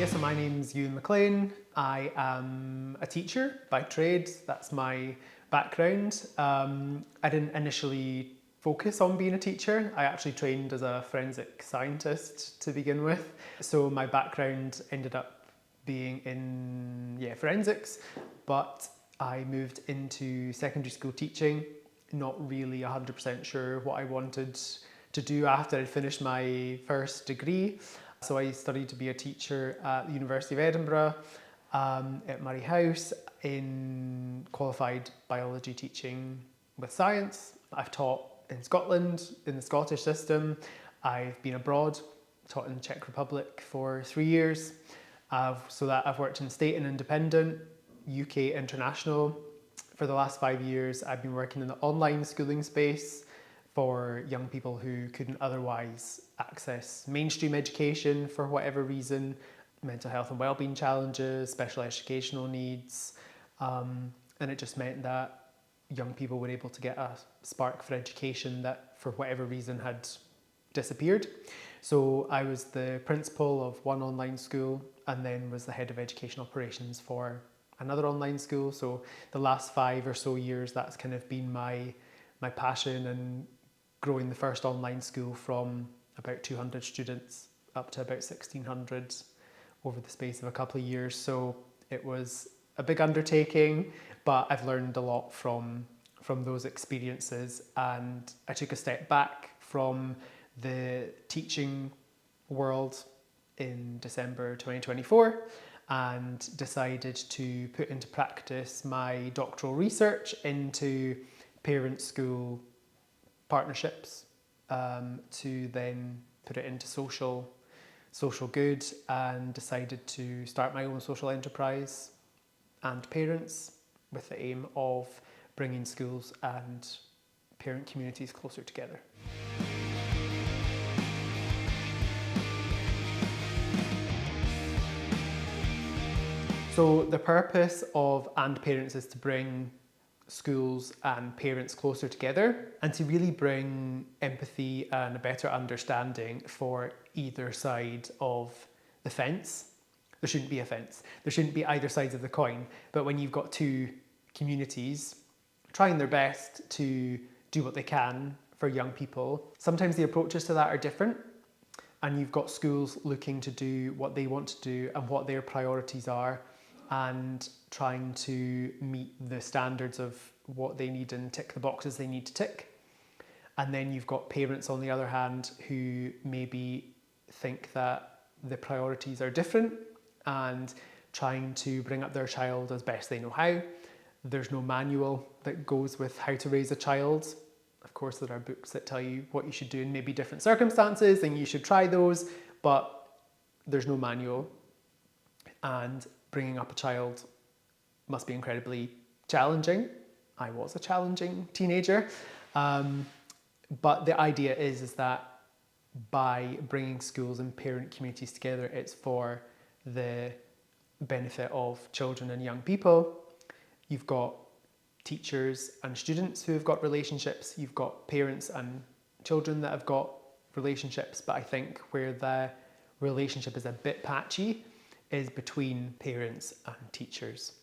So my name's Ewan McLean. I am a teacher by trade. That's my background. I didn't initially focus on being a teacher. I actually trained as a forensic scientist to begin with. So my background ended up being in forensics, but I moved into secondary school teaching, not really 100% sure what I wanted to do after I'd finished my first degree. So I studied to be a teacher at the University of Edinburgh, at Murray House, in qualified biology teaching with science. I've taught in Scotland, in the Scottish system. I've been abroad, taught in the Czech Republic for 3 years. I've worked in state and independent, UK international. For the last 5 years, I've been working in the online schooling space for young people who couldn't otherwise access mainstream education for whatever reason, mental health and wellbeing challenges, special educational needs, and it just meant that young people were able to get a spark for education that for whatever reason had disappeared. So I was the principal of one online school and then was the head of education operations for another online school. So the last 5 or so years, that's kind of been my passion, and growing the first online school from about 200 students up to about 1,600 over the space of a couple of years. So it was a big undertaking, but I've learned a lot from those experiences, and I took a step back from the teaching world in December 2024 and decided to put into practice my doctoral research into parent-school partnerships, to then put it into social good, and decided to start my own social enterprise and parents with the aim of bringing schools and parent communities closer together. So the purpose of And Parents is to bring schools and parents closer together and to really bring empathy and a better understanding for either side of the fence. There shouldn't be a fence. There shouldn't be either sides of the coin. But when you've got two communities trying their best to do what they can for young people, sometimes the approaches to that are different. And you've got schools looking to do what they want to do and what their priorities are, and trying to meet the standards of what they need and tick the boxes they need to tick. And then you've got parents, on the other hand, who maybe think that the priorities are different and trying to bring up their child as best they know how. There's no manual that goes with how to raise a child. Of course, there are books that tell you what you should do in maybe different circumstances, and you should try those, but there's no manual. And bringing up a child must be incredibly challenging. I was a challenging teenager. But the idea is that by bringing schools and parent communities together, it's for the benefit of children and young people. You've got teachers and students who have got relationships. You've got parents and children that have got relationships. But I think where the relationship is a bit patchy is between parents and teachers.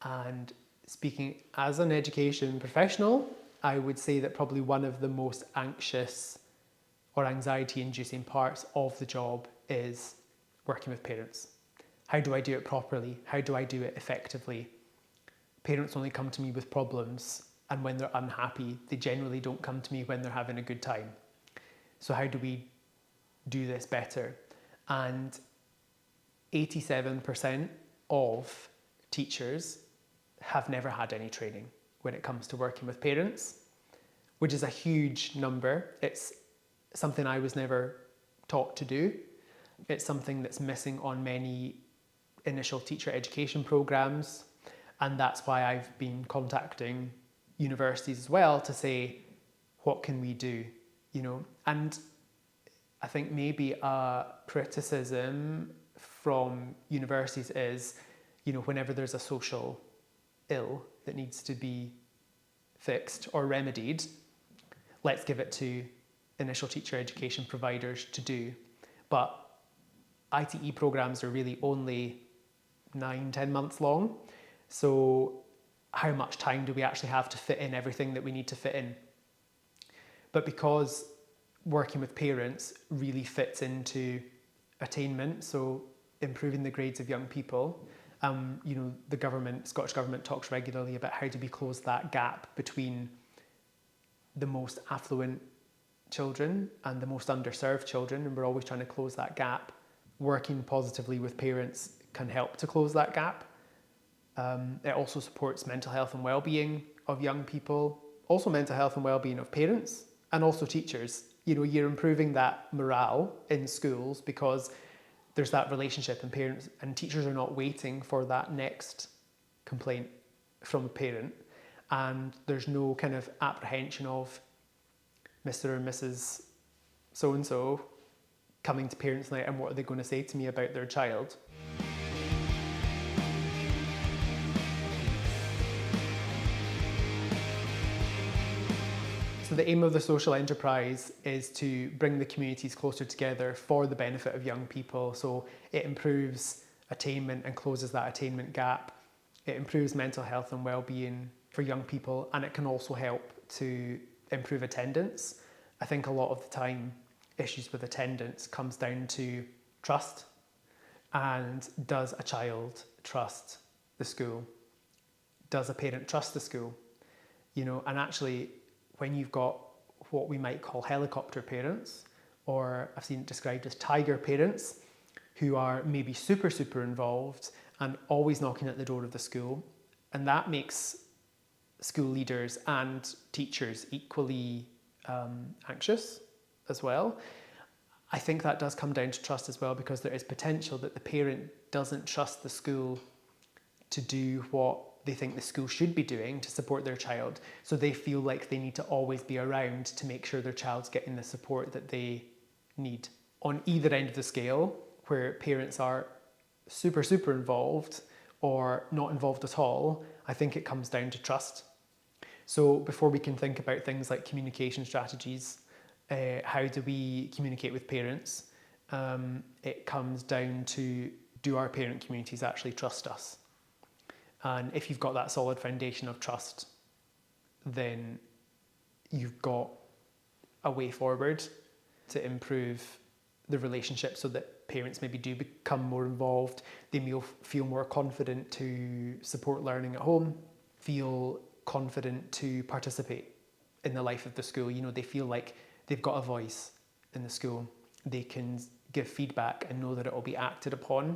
And speaking as an education professional, I would say that probably one of the most anxious or anxiety-inducing parts of the job is working with parents. How do I do it properly? How do I do it effectively? Parents only come to me with problems, and when they're unhappy, they generally don't come to me when they're having a good time. So how do we do this better? And 87% of teachers have never had any training when it comes to working with parents, which is a huge number. It's something I was never taught to do. It's something that's missing on many initial teacher education programs, and that's why I've been contacting universities as well to say, what can we do? And I think maybe a criticism from universities is, whenever there's a social ill that needs to be fixed or remedied, let's give it to initial teacher education providers to do. But ITE programs are really only 9-10 months long. So how much time do we actually have to fit in everything that we need to fit in? But because working with parents really fits into attainment, so improving the grades of young people, the Scottish Government talks regularly about how do we close that gap between the most affluent children and the most underserved children, and we're always trying to close that gap. Working positively with parents can help to close that gap. It also supports mental health and well-being of young people, also mental health and well-being of parents and also teachers. You're improving that morale in schools because there's that relationship, and parents and teachers are not waiting for that next complaint from a parent, and there's no kind of apprehension of Mr. or Mrs. so-and-so coming to parents' night and what are they going to say to me about their child. So the aim of the social enterprise is to bring the communities closer together for the benefit of young people. So it improves attainment and closes that attainment gap. It improves mental health and well-being for young people, and it can also help to improve attendance. I think a lot of the time issues with attendance comes down to trust, and does a child trust the school? Does a parent trust the school? And actually when you've got what we might call helicopter parents, or I've seen it described as tiger parents, who are maybe super, super involved and always knocking at the door of the school, and that makes school leaders and teachers equally anxious as well. I think that does come down to trust as well, because there is potential that the parent doesn't trust the school to do what they think the school should be doing to support their child. So they feel like they need to always be around to make sure their child's getting the support that they need. On either end of the scale, where parents are super, super involved or not involved at all, I think it comes down to trust. So before we can think about things like communication strategies, how do we communicate with parents? It comes down to, do our parent communities actually trust us? And if you've got that solid foundation of trust, then you've got a way forward to improve the relationship so that parents maybe do become more involved. They may feel more confident to support learning at home, feel confident to participate in the life of the school. They feel like they've got a voice in the school. They can give feedback and know that it will be acted upon,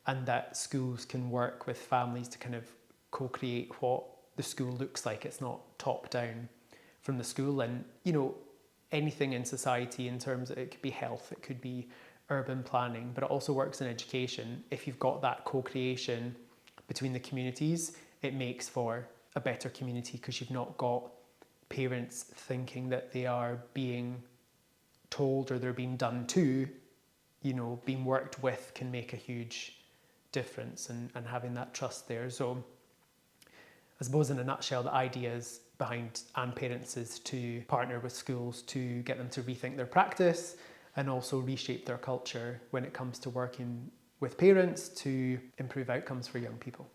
and that schools can work with families to kind of co-create what the school looks like. It's not top down from the school. And anything in society, in terms of, it could be health, it could be urban planning, but it also works in education. If you've got that co-creation between the communities, it makes for a better community, because you've not got parents thinking that they are being told or they're being done to. Being worked with can make a huge difference, and having that trust there. So I suppose in a nutshell, the ideas behind And Parents is to partner with schools to get them to rethink their practice and also reshape their culture when it comes to working with parents to improve outcomes for young people.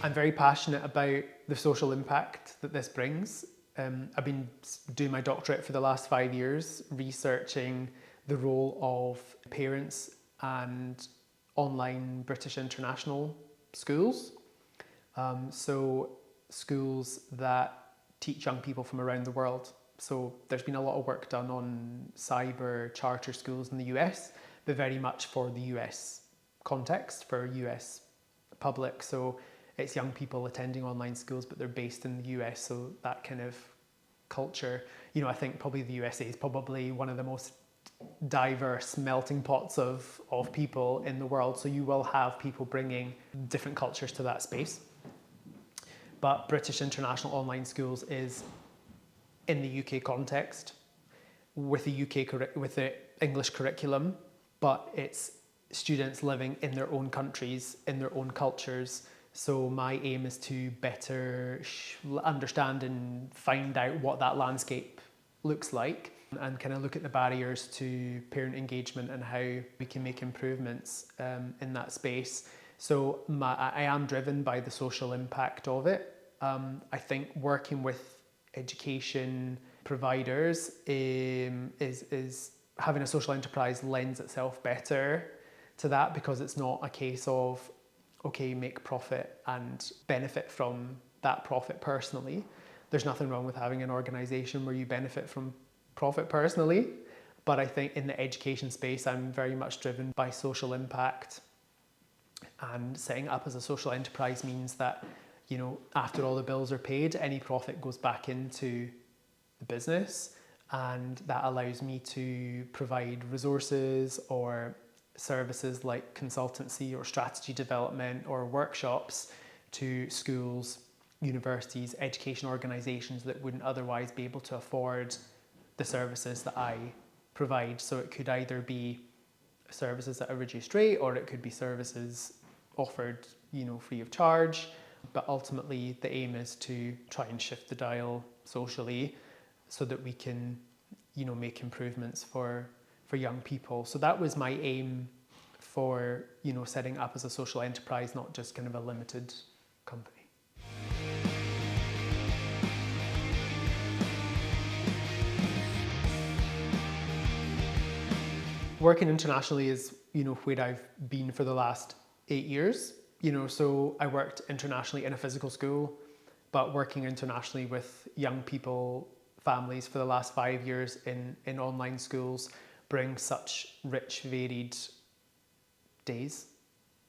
I'm very passionate about the social impact that this brings. I've been doing my doctorate for the last 5 years, researching the role of parents and online British international schools. So schools that teach young people from around the world. So there's been a lot of work done on cyber charter schools in the US, but very much for the US context, for US public. So it's young people attending online schools, but they're based in the US, so that kind of culture. I think probably the USA is probably one of the most diverse melting pots of people in the world, so you will have people bringing different cultures to that space. But British International Online Schools is in the UK context with the English curriculum, but it's students living in their own countries, in their own cultures. So my aim is to better understand and find out what that landscape looks like, and kind of look at the barriers to parent engagement and how we can make improvements in that space. So I am driven by the social impact of it. I think working with education providers is having a social enterprise lends itself better to that, because it's not a case of, okay, make profit and benefit from that profit personally. There's nothing wrong with having an organisation where you benefit from profit personally, but I think in the education space, I'm very much driven by social impact. And setting up as a social enterprise means that, you know, after all the bills are paid, any profit goes back into the business, and that allows me to provide resources or services like consultancy or strategy development or workshops to schools, universities, education organisations that wouldn't otherwise be able to afford the services that I provide. So it could either be services at a reduced rate, or it could be services offered, you know, free of charge. But ultimately the aim is to try and shift the dial socially so that we can, you know, make improvements for young people. So that was my aim for, you know, setting up as a social enterprise, not just kind of a limited company. Working internationally is, you know, where I've been for the last 8 years. You know, so I worked internationally in a physical school, but working internationally with young people, families for the last 5 years in online schools brings such rich, varied days.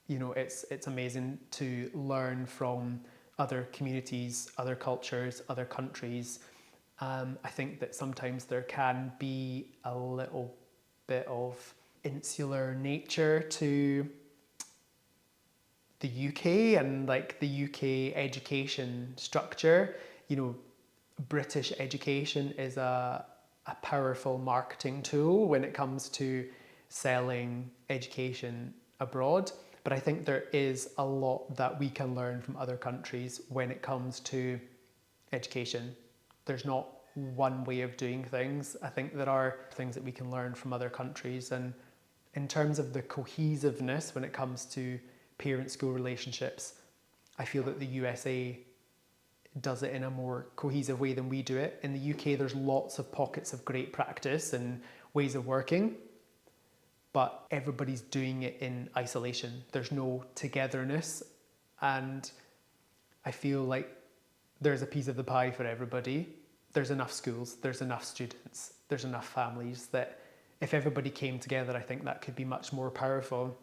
You know, it's amazing to learn from other communities, other cultures, other countries. I think that sometimes there can be a little bit of insular nature to the UK and like the UK education structure. You know, British education is a powerful marketing tool when it comes to selling education abroad. But I think there is a lot that we can learn from other countries when it comes to education. There's not one way of doing things. I think there are things that we can learn from other countries. And in terms of the cohesiveness when it comes to parent-school relationships, I feel that the USA does it in a more cohesive way than we do it. In the UK, there's lots of pockets of great practice and ways of working, but everybody's doing it in isolation. There's no togetherness, and I feel like there's a piece of the pie for everybody. There's enough schools, there's enough students, there's enough families that if everybody came together, I think that could be much more powerful.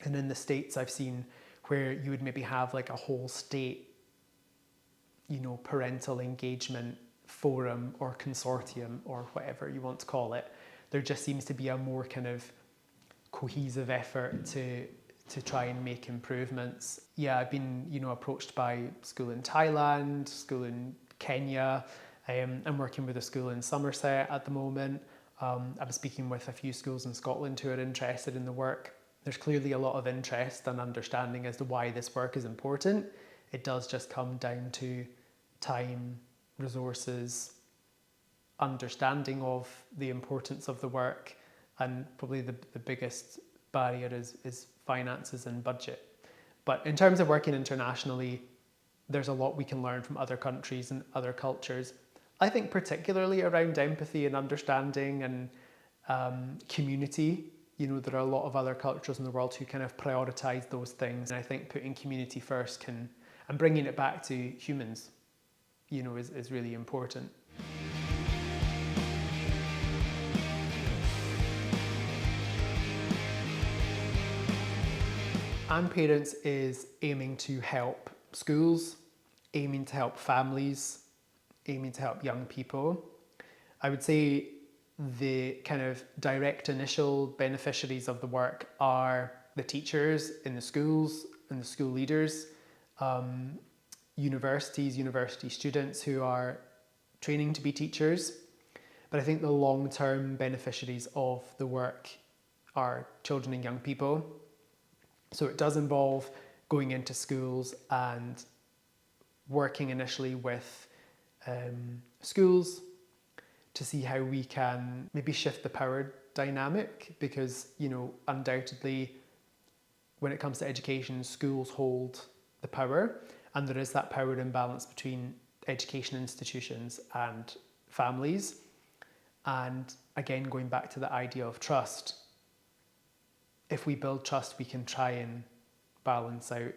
And in the States, I've seen where you would maybe have like a whole state, you know, parental engagement forum or consortium or whatever you want to call it. There just seems to be a more kind of cohesive effort to try and make improvements. Yeah, I've been, you know, approached by school in Thailand, school in Kenya. I'm working with a school in Somerset at the moment. I'm speaking with a few schools in Scotland who are interested in the work. There's clearly a lot of interest and understanding as to why this work is important. It does just come down to time, resources, understanding of the importance of the work, and probably the biggest barrier is finances and budget. But in terms of working internationally, there's a lot we can learn from other countries and other cultures. I think particularly around empathy and understanding and community. You know, there are a lot of other cultures in the world who kind of prioritize those things. And I think putting community first and bringing it back to humans, you know, is really important. And Parents is aiming to help schools, aiming to help families, aiming to help young people. I would say the kind of direct initial beneficiaries of the work are the teachers in the schools and the school leaders, universities, university students who are training to be teachers. But I think the long-term beneficiaries of the work are children and young people. So it does involve going into schools and working initially with schools to see how we can maybe shift the power dynamic, because, undoubtedly when it comes to education, schools hold the power, and there is that power imbalance between education institutions and families. And again, going back to the idea of trust, if we build trust, we can try and balance out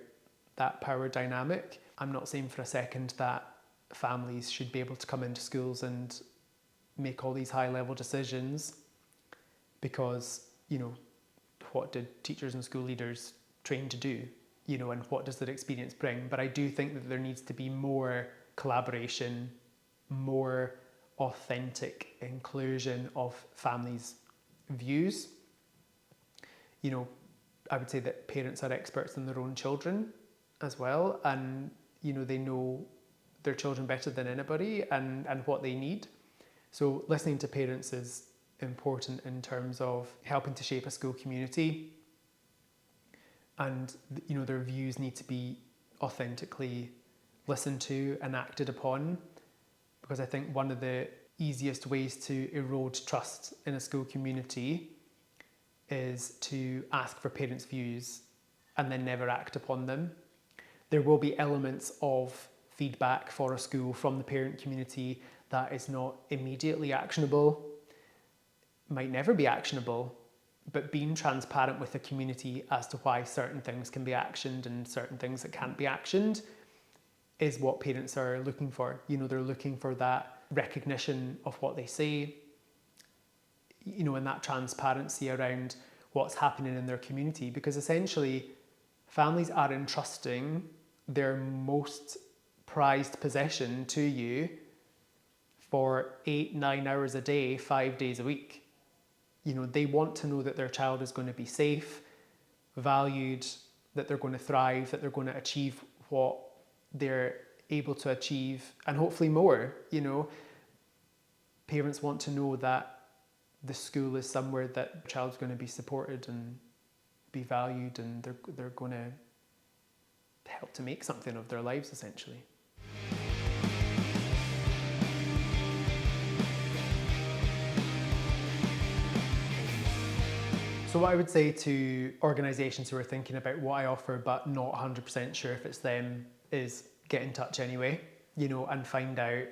that power dynamic. I'm not saying for a second that families should be able to come into schools and make all these high level decisions, because, what did teachers and school leaders train to do? And what does that experience bring? But I do think that there needs to be more collaboration, more authentic inclusion of families' views. I would say that parents are experts in their own children as well, and they know their children better than anybody, and what they need. So listening to parents is important in terms of helping to shape a school community, and their views need to be authentically listened to and acted upon, because I think one of the easiest ways to erode trust in a school community is to ask for parents' views and then never act upon them. There will be elements of feedback for a school from the parent community that is not immediately actionable, might never be actionable, but being transparent with the community as to why certain things can be actioned and certain things that can't be actioned is what parents are looking for. They're looking for that recognition of what they say, and that transparency around what's happening in their community, because essentially families are entrusting their most prized possession to you for 8-9 hours a day, 5 days a week. They want to know that their child is going to be safe, valued, that they're going to thrive, that they're going to achieve what they're able to achieve, and hopefully more. Parents want to know that the school is somewhere that the child's going to be supported and be valued, and they're going to help to make something of their lives, essentially. So what I would say to organisations who are thinking about what I offer but not 100% sure if it's them is get in touch anyway, and find out.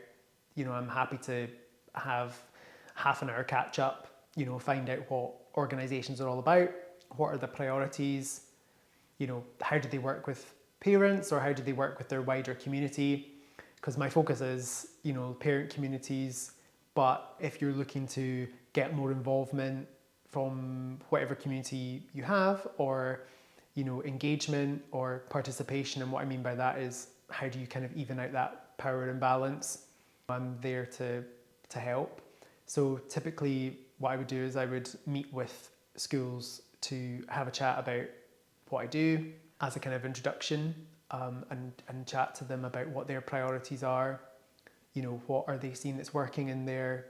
I'm happy to have half an hour catch up, find out what organisations are all about, what are the priorities, how do they work with parents, or how do they work with their wider community? Because my focus is, parent communities, but if you're looking to get more involvement from whatever community you have, or engagement or participation, and what I mean by that is how do you kind of even out that power imbalance? I'm there to help. So typically what I would do is I would meet with schools to have a chat about what I do as a kind of introduction, and chat to them about what their priorities are. What are they seeing that's working in their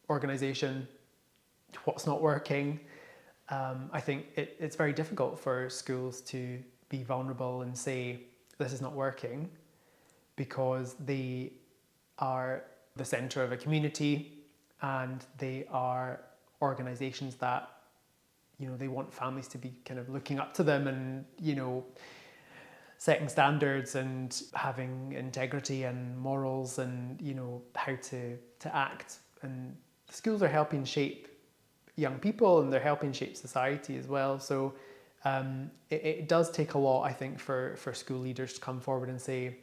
organisation, what's not working. I think it's very difficult for schools to be vulnerable and say this is not working, because they are the centre of a community, and they are organisations that they want families to be kind of looking up to them, and setting standards and having integrity and morals, and how to act. And schools are helping shape young people, and they're helping shape society as well. So it does take a lot, I think, for school leaders to come forward and say,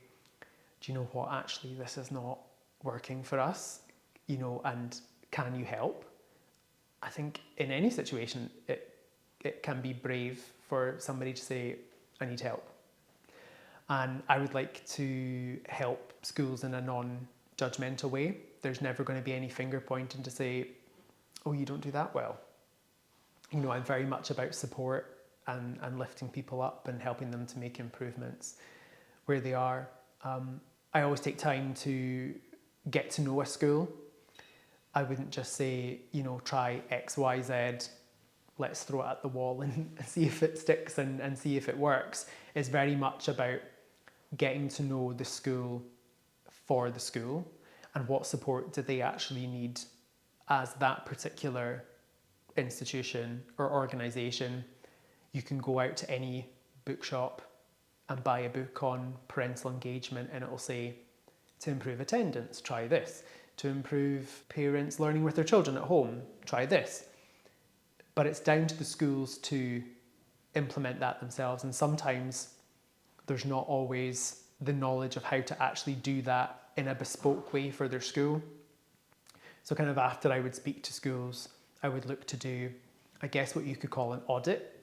do you know what, actually this is not working for us, and can you help? I think in any situation it can be brave for somebody to say, I need help. And I would like to help schools in a non-judgmental way. There's never going to be any finger pointing to say, oh, you don't do that well. I'm very much about support and lifting people up and helping them to make improvements where they are. I always take time to get to know a school. I wouldn't just say, try X, Y, Z, let's throw it at the wall and see if it sticks and see if it works. It's very much about getting to know the school for the school and what support do they actually need as that particular institution or organisation. You can go out to any bookshop and buy a book on parental engagement and it'll say, to improve attendance, try this. To improve parents learning with their children at home, try this. But it's down to the schools to implement that themselves, and sometimes there's not always the knowledge of how to actually do that in a bespoke way for their school. So kind of after I would speak to schools, I would look to do, I guess, what you could call an audit.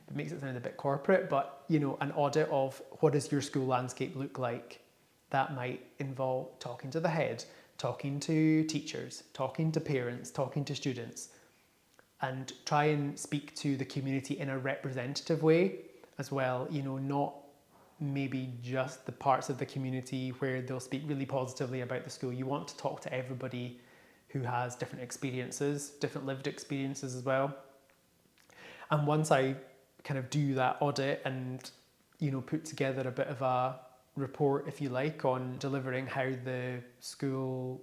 It makes it sound a bit corporate, but an audit of what does your school landscape look like. That might involve talking to the head, talking to teachers, talking to parents, talking to students, and try and speak to the community in a representative way as well, not maybe just the parts of the community where they'll speak really positively about the school. You want to talk to everybody who has different experiences, different lived experiences as well. And once I kind of do that audit and, put together a bit of a report, if you like, on delivering how the school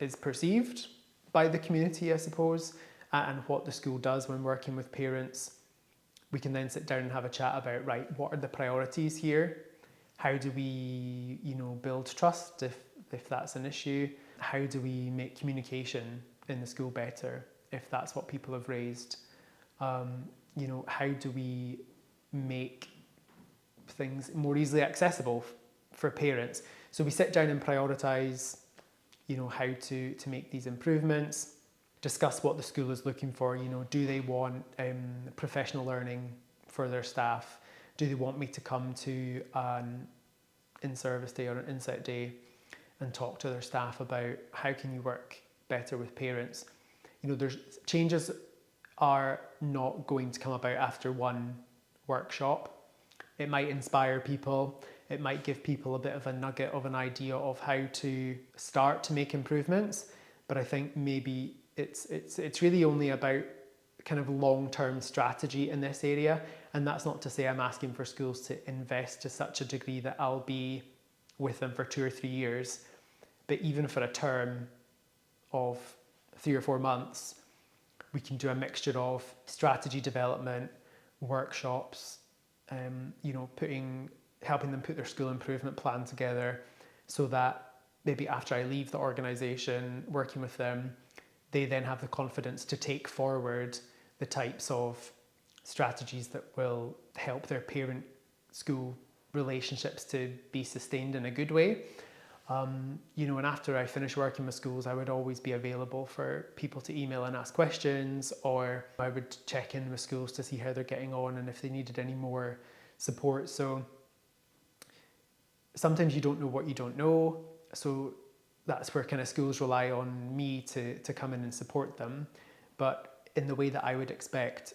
is perceived by the community, I suppose, and what the school does when working with parents, we can then sit down and have a chat about, right, what are the priorities here? How do we, build trust if that's an issue? How do we make communication in the school better if that's what people have raised? How do we make things more easily accessible for parents? So we sit down and prioritise, how to make these improvements, discuss what the school is looking for. Do they want professional learning for their staff? Do they want me to come to an in-service day or an inset day and talk to their staff about how can you work better with parents? There's changes are not going to come about after one workshop. It might inspire people. It might give people a bit of a nugget of an idea of how to start to make improvements. But I think maybe it's really only about kind of long-term strategy in this area. And that's not to say I'm asking for schools to invest to such a degree that I'll be with them for 2 or 3 years. But even for a term of 3 or 4 months, we can do a mixture of strategy development, workshops, helping them put their school improvement plan together so that maybe after I leave the organisation working with them, they then have the confidence to take forward the types of strategies that will help their parent-school relationships to be sustained in a good way. And after I finish working with schools, I would always be available for people to email and ask questions, or I would check in with schools to see how they're getting on and if they needed any more support. So sometimes you don't know what you don't know. So that's where kind of schools rely on me to come in and support them. But in the way that I would expect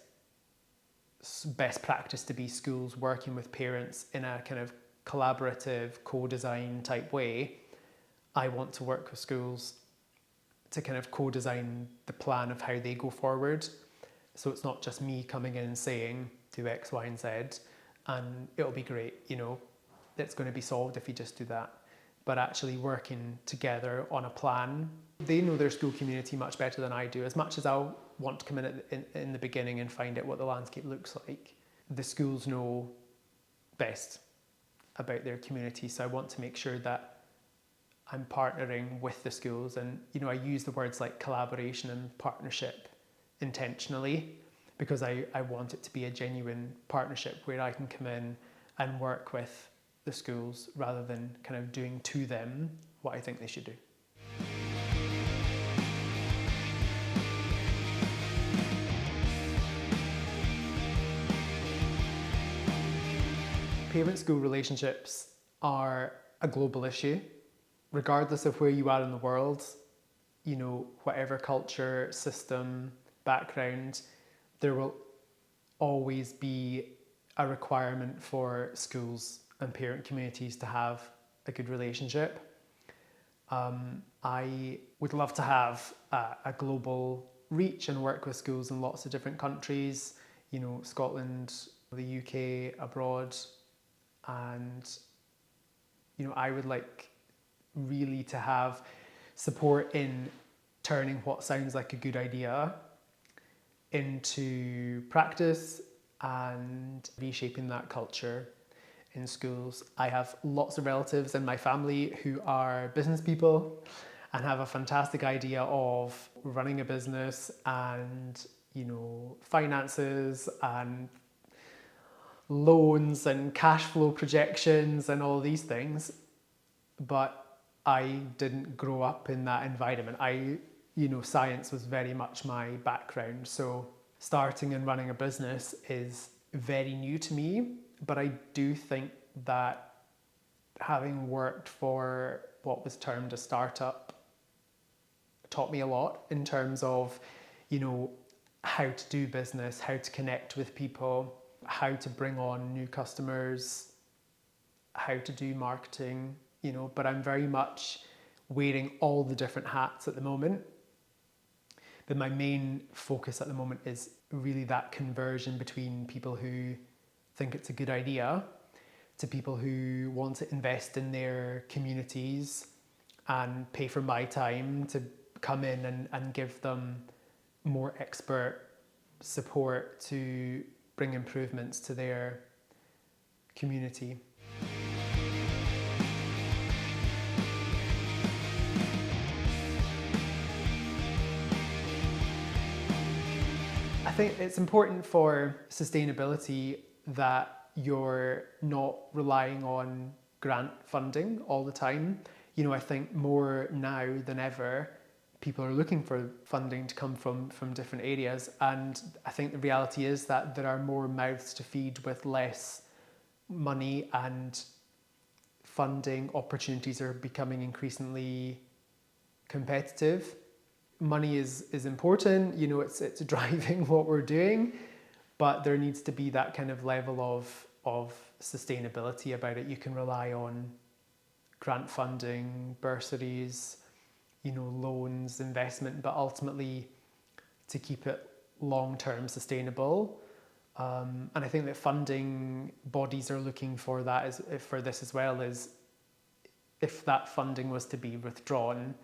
best practice to be schools working with parents in a kind of collaborative, co-design type way, I want to work with schools to kind of co-design the plan of how they go forward. So it's not just me coming in and saying, do X, Y, and Z, and it'll be great, it's going to be solved if you just do that. But actually working together on a plan. They know their school community much better than I do. As much as I'll want to come in the beginning and find out what the landscape looks like, the schools know best about their community. So I want to make sure that I'm partnering with the schools, and I use the words like collaboration and partnership intentionally because I want it to be a genuine partnership where I can come in and work with the schools rather than kind of doing to them what I think they should do. Parent-school relationships are a global issue, regardless of where you are in the world, whatever culture, system, background, there will always be a requirement for schools and parent communities to have a good relationship. I would love to have a global reach and work with schools in lots of different countries, Scotland, the UK, abroad. And, I would like really to have support in turning what sounds like a good idea into practice and reshaping that culture in schools. I have lots of relatives in my family who are business people and have a fantastic idea of running a business and, finances and loans and cash flow projections and all these things. But I didn't grow up in that environment. Science was very much my background. So starting and running a business is very new to me, but I do think that having worked for what was termed a startup taught me a lot in terms of, how to do business, how to connect with people, how to bring on new customers, how to do marketing, but I'm very much wearing all the different hats at the moment. But my main focus at the moment is really that conversion between people who think it's a good idea to people who want to invest in their communities and pay for my time to come in and give them more expert support to bring improvements to their community. I think it's important for sustainability that you're not relying on grant funding all the time. I think more now than ever, people are looking for funding to come from different areas. And I think the reality is that there are more mouths to feed with less money, and funding opportunities are becoming increasingly competitive. Money is important, it's driving what we're doing, but there needs to be that kind of level of sustainability about it. You can rely on grant funding, bursaries, loans, investment, but ultimately to keep it long-term sustainable. And I think that funding bodies are looking for that for this as well, is if that funding was to be withdrawn,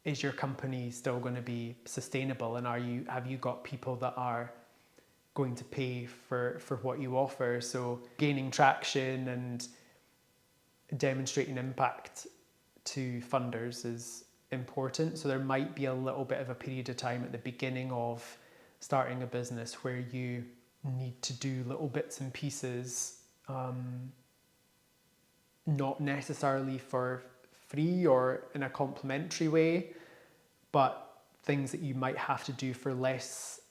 is your company still going to be sustainable? And have you got people that are going to pay for what you offer? So gaining traction and demonstrating impact to funders is important. So there might be a little bit of a period of time at the beginning of starting a business where you need to do little bits and pieces, not necessarily for free or in a complimentary way, but things that you might have to do for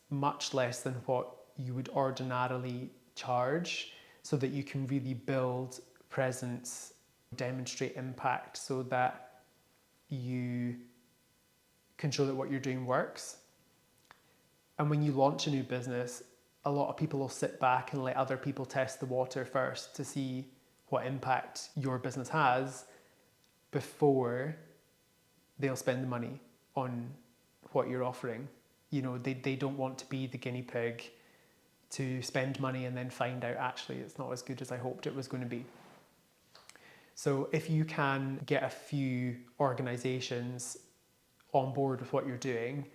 much less than what you would ordinarily charge, so that you can really build presence, demonstrate impact, so that you can show that what you're doing works. And when you launch a new business, a lot of people will sit back and let other people test the water first to see what impact your business has before they'll spend the money on what you're offering. They don't want to be the guinea pig to spend money and then find out actually it's not as good as I hoped it was going to be. So if you can get a few organizations on board with what you're doing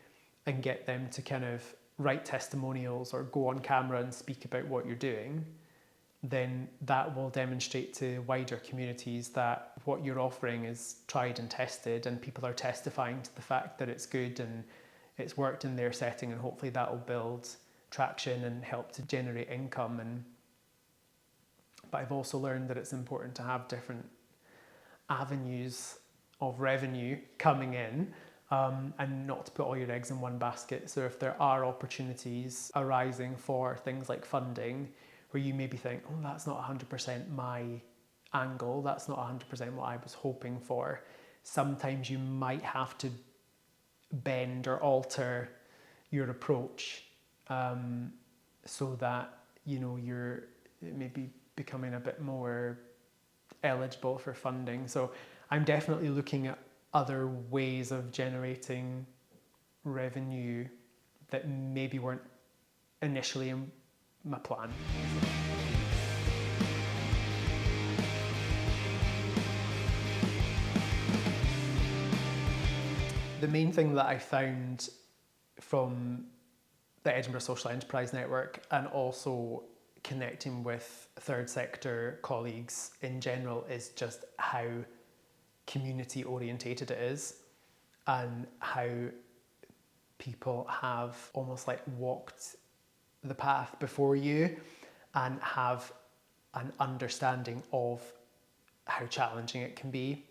and get them to kind of write testimonials or go on camera and speak about what you're doing, then that will demonstrate to wider communities that what you're offering is tried and tested, and people are testifying to the fact that it's good and it's worked in their setting, and hopefully that will build traction and help to generate income. But I've also learned that it's important to have different avenues of revenue coming in, and not to put all your eggs in one basket. So if there are opportunities arising for things like funding, where you maybe think, oh, that's not 100% my angle, that's not 100% what I was hoping for, sometimes you might have to bend or alter your approach, so that you're maybe becoming a bit more eligible for funding. So I'm definitely looking at other ways of generating revenue that maybe weren't initially in my plan. The main thing that I found from the Edinburgh Social Enterprise Network, and also connecting with third sector colleagues in general, is just how community orientated it is, and how people have almost like walked the path before you and have an understanding of how challenging it can be.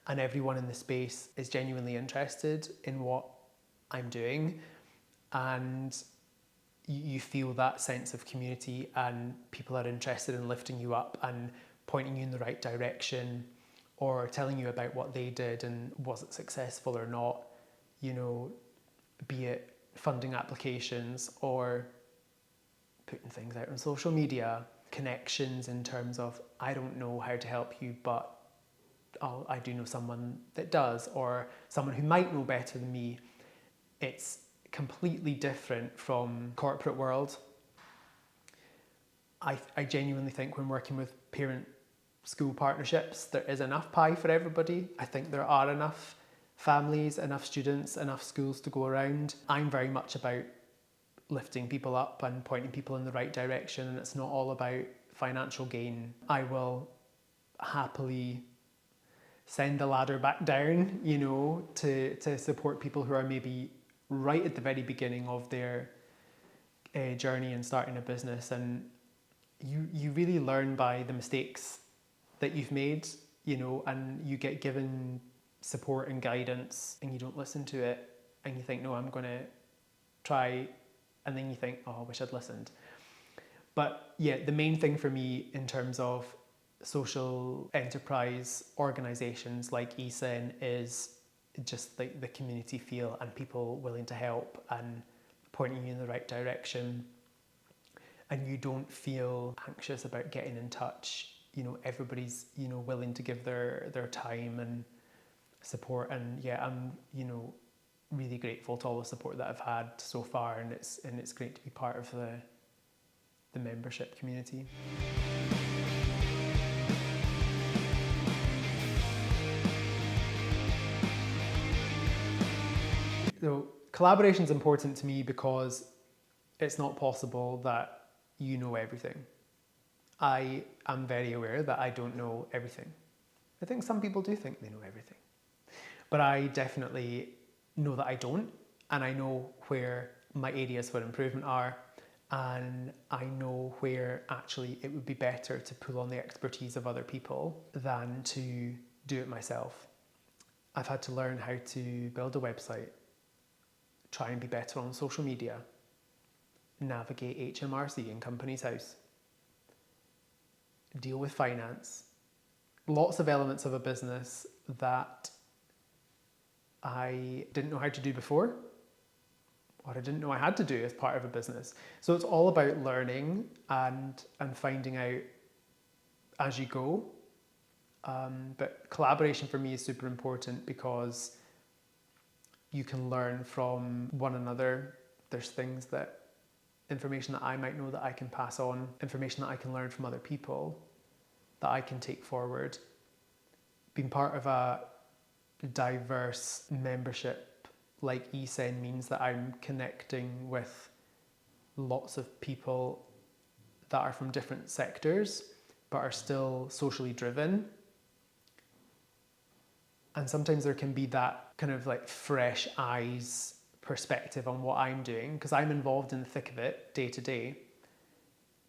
And everyone in the space is genuinely interested in what I'm doing, and you feel that sense of community, and people are interested in lifting you up and pointing you in the right direction, or telling you about what they did and was it successful or not, you know, be it funding applications or putting things out on social media, connections in terms of, I don't know how to help you, but I do know someone that does, or someone who might know better than me. It's completely different from corporate world. I genuinely think when working with parent-school partnerships, there is enough pie for everybody. I think there are enough families, enough students, enough schools to go around. I'm very much about lifting people up and pointing people in the right direction, and it's not all about financial gain. I will happily send the ladder back down, you know, to support people who are maybe right at the very beginning of their journey in starting a business. And you really learn by the mistakes that you've made, you know, and you get given support and guidance, and you don't listen to it, and you think, no, I'm going to try, and then you think, oh, I wish I'd listened. But yeah, the main thing for me in terms of social enterprise organisations like ESEN is just like the community feel, and people willing to help and pointing you in the right direction, and you don't feel anxious about getting in touch. You know, everybody's, you know, willing to give their time and support, and yeah, I'm, you know, really grateful to all the support that I've had so far, and it's great to be part of the membership community. So collaboration is important to me because it's not possible that you know everything. I am very aware that I don't know everything. I think some people do think they know everything. But I definitely know that I don't, and I know where my areas for improvement are, and I know where actually it would be better to pull on the expertise of other people than to do it myself. I've had to learn how to build a website, try and be better on social media, navigate HMRC in Companies House, deal with finance, lots of elements of a business that I didn't know how to do before, or I didn't know I had to do as part of a business. So it's all about learning and finding out as you go. But collaboration for me is super important because you can learn from one another. There's things that, information that I might know that I can pass on, information that I can learn from other people that I can take forward. Being part of a diverse membership like ESEN means that I'm connecting with lots of people that are from different sectors but are still socially driven. And sometimes there can be that kind of like fresh eyes perspective on what I'm doing, because I'm involved in the thick of it day to day.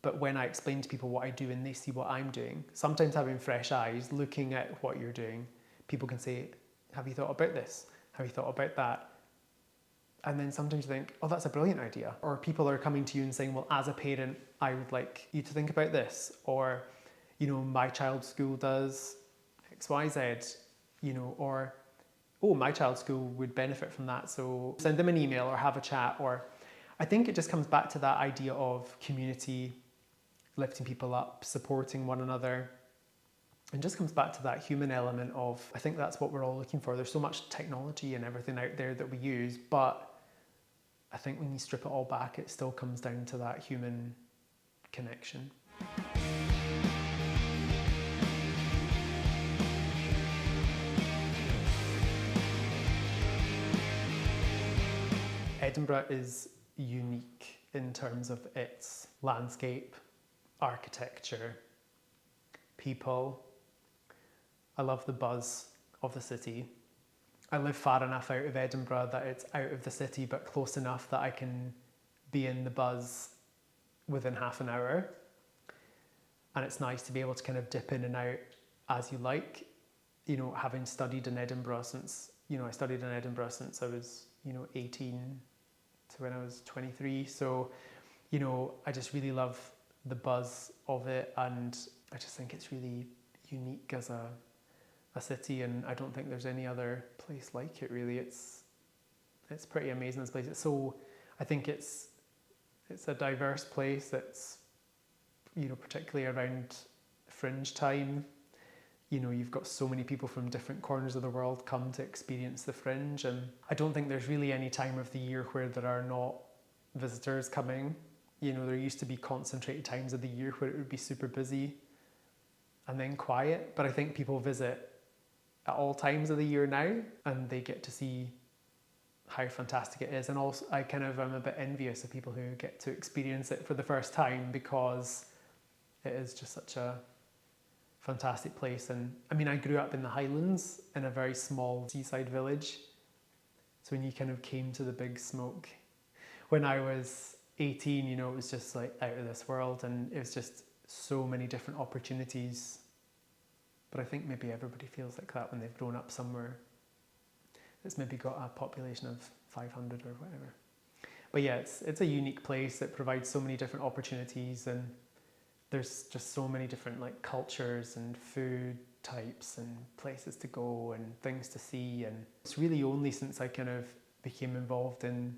But when I explain to people what I do and they see what I'm doing, sometimes having fresh eyes, looking at what you're doing, people can say, have you thought about this? Have you thought about that? And then sometimes you think, oh, that's a brilliant idea. Or people are coming to you and saying, well, as a parent, I would like you to think about this. Or, you know, my child's school does X, Y, Z, you know, or, oh, my child's school would benefit from that. So send them an email or have a chat. Or I think it just comes back to that idea of community, lifting people up, supporting one another. And just comes back to that human element of, I think that's what we're all looking for. There's so much technology and everything out there that we use, but I think when you strip it all back, it still comes down to that human connection. Edinburgh is unique in terms of its landscape, architecture, people. I love the buzz of the city. I live far enough out of Edinburgh that it's out of the city, but close enough that I can be in the buzz within half an hour. And it's nice to be able to kind of dip in and out as you like. You know, having studied in Edinburgh since, I studied in Edinburgh since I was, 18 to when I was 23. So, I just really love the buzz of it, and I just think it's really unique as a city, and I don't think there's any other place like it really. It's pretty amazing, this place. I think it's a diverse place that's, particularly around fringe time. You've got so many people from different corners of the world come to experience the Fringe, and I don't think there's really any time of the year where there are not visitors coming. There used to be concentrated times of the year where it would be super busy and then quiet, but I think people visit at all times of the year now, and they get to see how fantastic it is. And also I kind of am a bit envious of people who get to experience it for the first time, because it is just such a fantastic place. And I mean, I grew up in the Highlands in a very small seaside village. So when you kind of came to the big smoke, when I was 18, it was just like out of this world, and it was just so many different opportunities. But I think maybe everybody feels like that when they've grown up somewhere that's maybe got a population of 500 or whatever. But yeah, it's a unique place that provides so many different opportunities, and there's just so many different cultures and food types and places to go and things to see. And it's really only since I kind of became involved in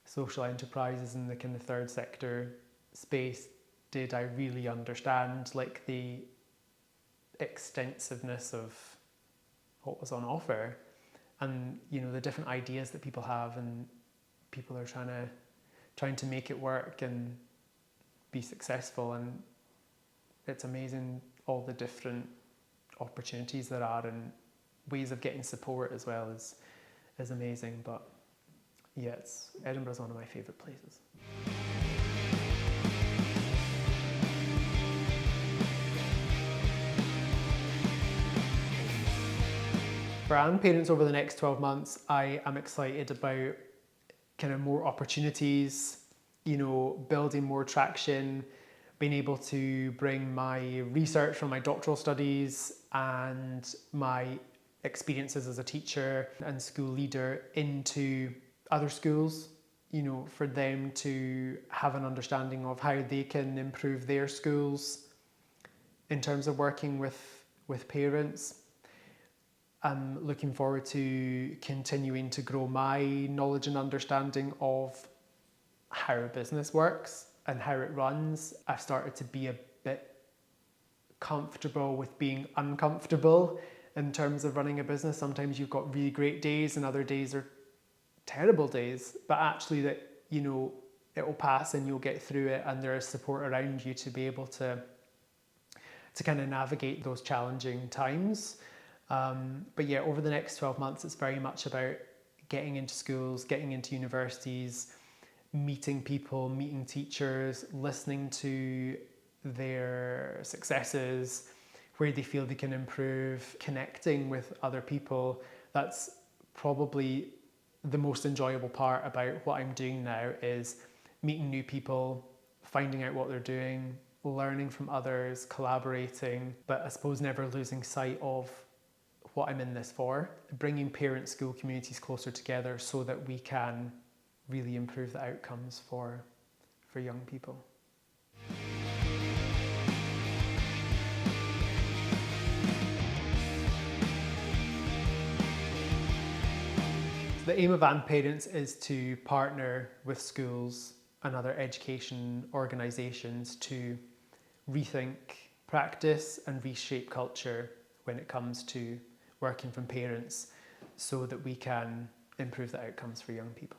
social enterprises in the kind of third sector space did I really understand the extensiveness of what was on offer, and the different ideas that people have, and people are trying to make it work and be successful. And it's amazing all the different opportunities there are, and ways of getting support as well is amazing. But yeah, Edinburgh's one of my favourite places. For parents over the next 12 months, I am excited about kind of more opportunities, building more traction, being able to bring my research from my doctoral studies and my experiences as a teacher and school leader into other schools, for them to have an understanding of how they can improve their schools in terms of working with parents. I'm looking forward to continuing to grow my knowledge and understanding of how a business works and how it runs. I've started to be a bit comfortable with being uncomfortable in terms of running a business. Sometimes you've got really great days and other days are terrible days, but actually that, it will pass and you'll get through it, and there is support around you to be able to kind of navigate those challenging times. But yeah, over the next 12 months, it's very much about getting into schools, getting into universities, meeting people, meeting teachers, listening to their successes, where they feel they can improve, connecting with other people. That's probably the most enjoyable part about what I'm doing now, is meeting new people, finding out what they're doing, learning from others, collaborating, but I suppose never losing sight of what I'm in this for, bringing parent-school communities closer together so that we can really improve the outcomes for young people. The aim of Parents is to partner with schools and other education organisations to rethink practice and reshape culture when it comes to working from parents, so that we can improve the outcomes for young people.